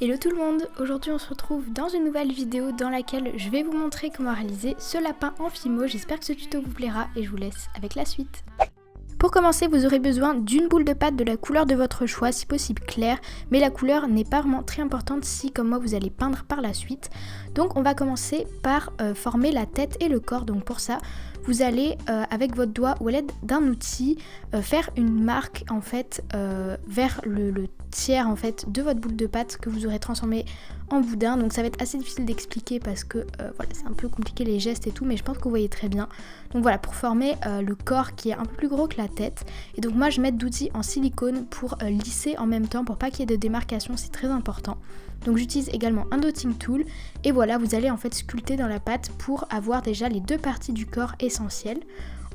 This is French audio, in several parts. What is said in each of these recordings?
Hello tout le monde, aujourd'hui on se retrouve dans une nouvelle vidéo dans laquelle je vais vous montrer comment réaliser ce lapin en Fimo. J'espère que ce tuto vous plaira et je vous laisse avec la suite. Pour commencer, vous aurez besoin d'une boule de pâte de la couleur de votre choix, si possible claire, mais la couleur n'est pas vraiment très importante si comme moi vous allez peindre par la suite. Donc on va commencer par former la tête et le corps. Donc pour ça, vous allez avec votre doigt ou à l'aide d'un outil faire une marque en fait vers le tiers en fait de votre boule de pâte que vous aurez transformé en boudin. Donc ça va être assez difficile d'expliquer parce que voilà, c'est un peu compliqué les gestes et tout, mais je pense que vous voyez très bien. Donc voilà, pour former le corps qui est un peu plus gros que la tête. Et donc moi je mets d'outils en silicone pour lisser en même temps pour pas qu'il y ait de démarcation, c'est très important. Donc j'utilise également un dotting tool et voilà, vous allez en fait sculpter dans la pâte pour avoir déjà les deux parties du corps essentielles.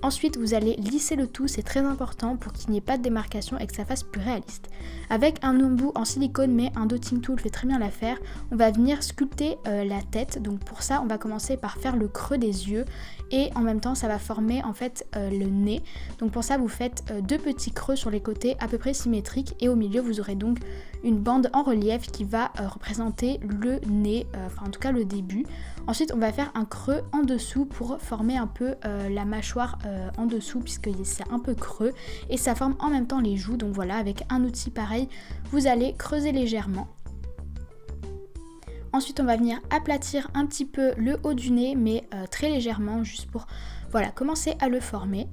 Ensuite, vous allez lisser le tout, c'est très important pour qu'il n'y ait pas de démarcation et que ça fasse plus réaliste. Avec un embout en silicone, mais un dotting tool fait très bien l'affaire, on va venir sculpter la tête. Donc pour ça, on va commencer par faire le creux des yeux et en même temps, ça va former en fait le nez. Donc pour ça, vous faites deux petits creux sur les côtés à peu près symétriques et au milieu, vous aurez donc une bande en relief qui va représenter le nez, enfin en tout cas le début. Ensuite, on va faire un creux en dessous pour former un peu la mâchoire en dessous puisque c'est un peu creux et ça forme en même temps les joues. Donc voilà, avec un outil pareil, vous allez creuser légèrement. Ensuite, on va venir aplatir un petit peu le haut du nez, mais très légèrement, juste pour voilà, commencer à le former.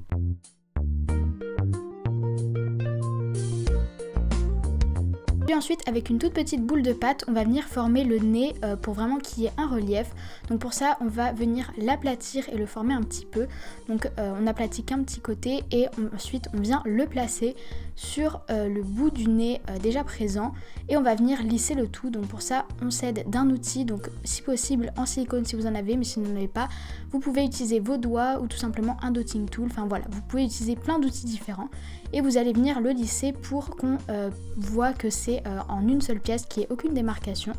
Puis ensuite, avec une toute petite boule de pâte, on va venir former le nez pour vraiment qu'il y ait un relief. Donc pour ça, on va venir l'aplatir et le former un petit peu. Donc on aplatit qu'un petit côté et ensuite on vient le placer sur le bout du nez déjà présent et on va venir lisser le tout. Donc pour ça, on s'aide d'un outil, donc si possible en silicone si vous en avez, mais si vous n'en avez pas, vous pouvez utiliser vos doigts ou tout simplement un dotting tool. Enfin voilà, vous pouvez utiliser plein d'outils différents et vous allez venir le lisser pour qu'on voit que c'est en une seule pièce, qu'il n'y ait aucune démarcation.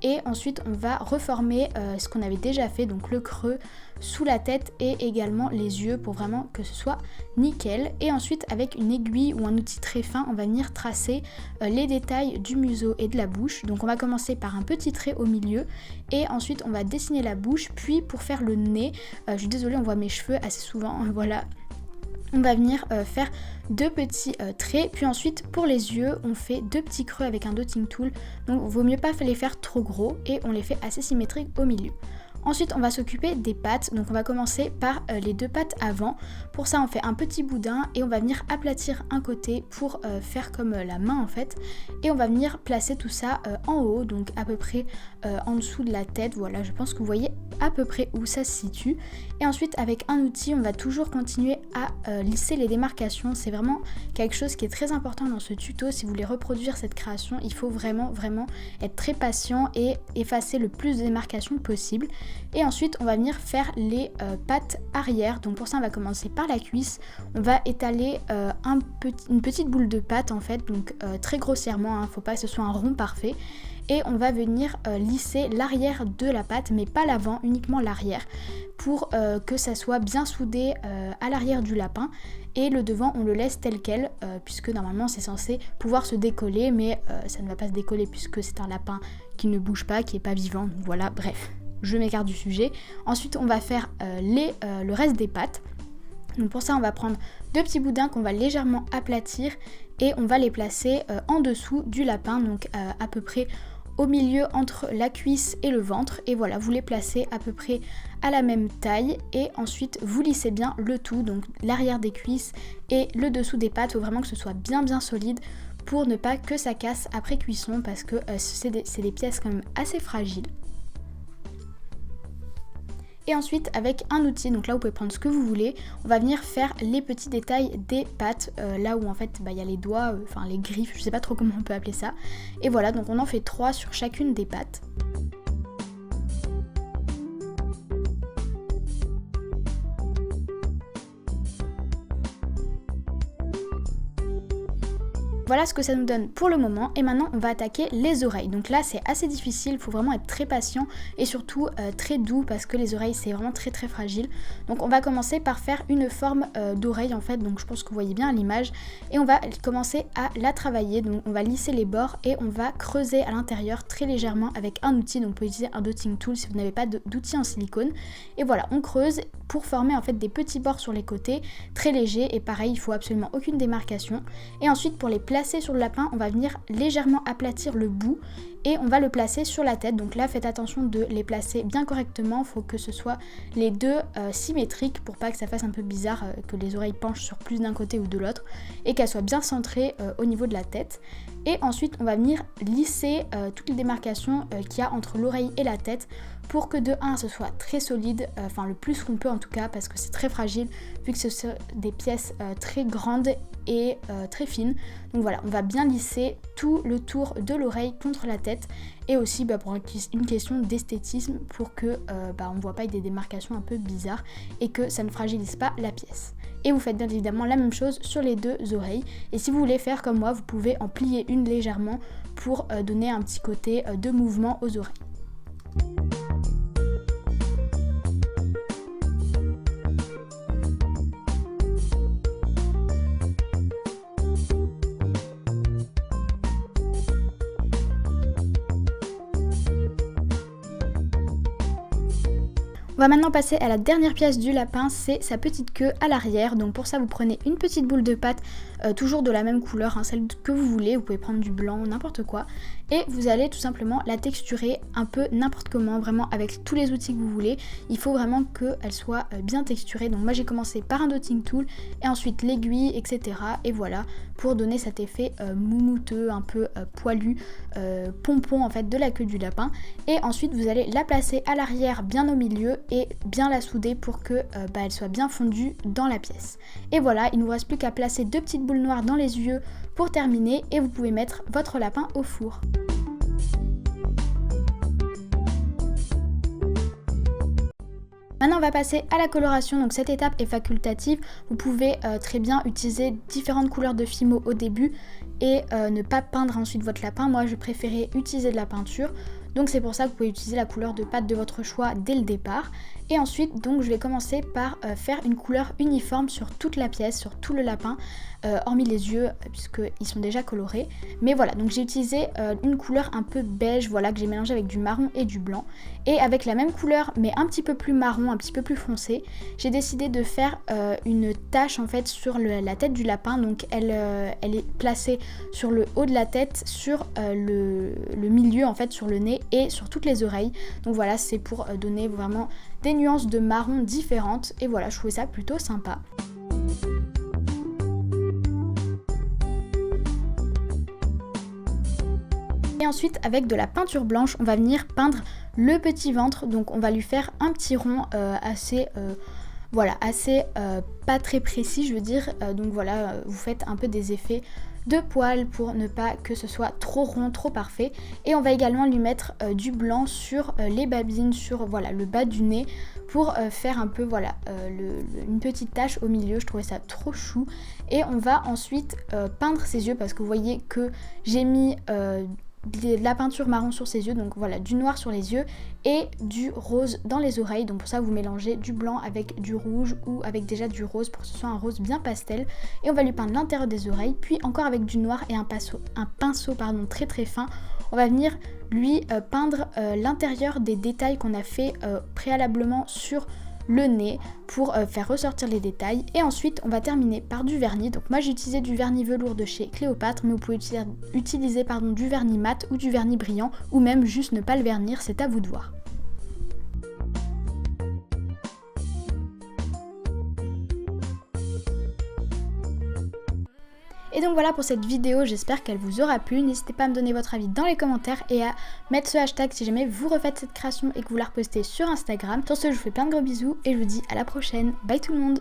Et ensuite on va reformer ce qu'on avait déjà fait, donc le creux sous la tête et également les yeux pour vraiment que ce soit nickel. Et ensuite avec une aiguille ou un outil très fin, on va venir tracer les détails du museau et de la bouche. Donc on va commencer par un petit trait au milieu et ensuite on va dessiner la bouche. Puis pour faire le nez, je suis désolée, on voit mes cheveux assez souvent, voilà. On va venir faire deux petits traits, puis ensuite pour les yeux on fait deux petits creux avec un dotting tool, donc vaut mieux pas les faire trop gros et on les fait assez symétriques au milieu. Ensuite on va s'occuper des pattes, donc on va commencer par les deux pattes avant. Pour ça on fait un petit boudin et on va venir aplatir un côté pour faire comme la main en fait. Et on va venir placer tout ça en haut, donc à peu près en dessous de la tête. Voilà, je pense que vous voyez à peu près où ça se situe. Et ensuite avec un outil on va toujours continuer à lisser les démarcations. C'est vraiment quelque chose qui est très important dans ce tuto. Si vous voulez reproduire cette création, il faut vraiment être très patient et effacer le plus de démarcations possible. Et ensuite on va venir faire les pattes arrière. Donc pour ça on va commencer par la cuisse. On va étaler une petite boule de pâte en fait, donc très grossièrement, faut pas que ce soit un rond parfait. Et on va venir lisser l'arrière de la pâte, mais pas l'avant, uniquement l'arrière, pour que ça soit bien soudé à l'arrière du lapin. Et le devant on le laisse tel quel, puisque normalement c'est censé pouvoir se décoller, mais ça ne va pas se décoller puisque c'est un lapin qui ne bouge pas, qui n'est pas vivant. Donc voilà, bref. Je m'écarte du sujet. Ensuite on va faire le reste des pattes. Donc pour ça on va prendre deux petits boudins qu'on va légèrement aplatir et on va les placer en dessous du lapin, donc à peu près au milieu entre la cuisse et le ventre. Et voilà, vous les placez à peu près à la même taille et ensuite vous lissez bien le tout, donc l'arrière des cuisses et le dessous des pattes. Il faut vraiment que ce soit bien solide pour ne pas que ça casse après cuisson, parce que c'est des pièces quand même assez fragiles. Et ensuite avec un outil, donc là vous pouvez prendre ce que vous voulez, on va venir faire les petits détails des pattes, là où en fait il y a les doigts, enfin les griffes, je sais pas trop comment on peut appeler ça. Et voilà, donc on en fait 3 sur chacune des pattes. Voilà ce que ça nous donne pour le moment et maintenant on va attaquer les oreilles. Donc là c'est assez difficile, il faut vraiment être très patient et surtout très doux parce que les oreilles c'est vraiment très fragile. Donc on va commencer par faire une forme d'oreille en fait, donc je pense que vous voyez bien à l'image et on va commencer à la travailler. Donc on va lisser les bords et on va creuser à l'intérieur très légèrement avec un outil. Donc vous pouvez utiliser un dotting tool si vous n'avez pas d'outil en silicone. Et voilà, on creuse pour former en fait des petits bords sur les côtés, très légers et pareil, il faut absolument aucune démarcation. Et ensuite pour les placer sur le lapin, on va venir légèrement aplatir le bout et on va le placer sur la tête. Donc là faites attention de les placer bien correctement, il faut que ce soit les deux symétriques pour pas que ça fasse un peu bizarre, que les oreilles penchent sur plus d'un côté ou de l'autre et qu'elles soient bien centrées au niveau de la tête. Et ensuite on va venir lisser toutes les démarcations qu'il y a entre l'oreille et la tête pour que de 1 ce soit très solide, enfin le plus qu'on peut en tout cas parce que c'est très fragile vu que ce sont des pièces très grandes et très fines. Donc voilà, on va bien lisser tout le tour de l'oreille contre la tête et aussi pour une question d'esthétisme pour que on ne voit pas des démarcations un peu bizarres et que ça ne fragilise pas la pièce. Et vous faites bien évidemment la même chose sur les deux oreilles et si vous voulez faire comme moi, vous pouvez en plier une légèrement pour donner un petit côté de mouvement aux oreilles. On va maintenant passer à la dernière pièce du lapin, c'est sa petite queue à l'arrière. Donc pour ça vous prenez une petite boule de pâte, toujours de la même couleur, celle que vous voulez, vous pouvez prendre du blanc, n'importe quoi. Et vous allez tout simplement la texturer un peu n'importe comment, vraiment avec tous les outils que vous voulez. Il faut vraiment qu'elle soit bien texturée. Donc moi j'ai commencé par un dotting tool et ensuite l'aiguille, etc. Et voilà, pour donner cet effet moumouteux, un peu poilu, pompon en fait de la queue du lapin. Et ensuite vous allez la placer à l'arrière bien au milieu et bien la souder pour que elle soit bien fondue dans la pièce. Et voilà, il ne vous reste plus qu'à placer 2 petites boules noires dans les yeux pour terminer et vous pouvez mettre votre lapin au four. Maintenant on va passer à la coloration, donc cette étape est facultative, vous pouvez très bien utiliser différentes couleurs de Fimo au début et ne pas peindre ensuite votre lapin. Moi je préférais utiliser de la peinture, donc c'est pour ça que vous pouvez utiliser la couleur de pâte de votre choix dès le départ. Et ensuite donc je vais commencer par faire une couleur uniforme sur toute la pièce, sur tout le lapin, hormis les yeux puisqu'ils sont déjà colorés. Mais voilà, donc j'ai utilisé une couleur un peu beige, voilà, que j'ai mélangé avec du marron et du blanc. Et avec la même couleur mais un petit peu plus marron, un petit peu plus foncé, j'ai décidé de faire une tache en fait sur la tête du lapin. Donc elle est placée sur le haut de la tête, sur le milieu en fait, sur le nez et sur toutes les oreilles. Donc voilà, c'est pour donner vraiment des nuances de marron différentes et voilà, je trouvais ça plutôt sympa. Et ensuite avec de la peinture blanche on va venir peindre le petit ventre, donc on va lui faire un petit rond assez pas très précis je veux dire, donc voilà, vous faites un peu des effets de poils pour ne pas que ce soit trop rond, trop parfait. Et on va également lui mettre du blanc sur les babines, sur voilà, le bas du nez pour faire un peu voilà, une petite tache au milieu. Je trouvais ça trop chou. Et on va ensuite peindre ses yeux parce que vous voyez que j'ai mis de la peinture marron sur ses yeux, donc voilà, du noir sur les yeux et du rose dans les oreilles. Donc pour ça vous mélangez du blanc avec du rouge ou avec déjà du rose pour que ce soit un rose bien pastel. Et on va lui peindre l'intérieur des oreilles, puis encore avec du noir et un pinceau très très fin. On va venir lui peindre l'intérieur des détails qu'on a fait préalablement sur le nez pour faire ressortir les détails. Et ensuite on va terminer par du vernis. Donc moi j'ai utilisé du vernis velours de chez Cléopâtre, mais vous pouvez utiliser du vernis mat ou du vernis brillant, ou même juste ne pas le vernir, c'est à vous de voir. Et donc voilà pour cette vidéo, j'espère qu'elle vous aura plu. N'hésitez pas à me donner votre avis dans les commentaires et à mettre ce hashtag si jamais vous refaites cette création et que vous la repostez sur Instagram. Sur ce, je vous fais plein de gros bisous et je vous dis à la prochaine. Bye tout le monde!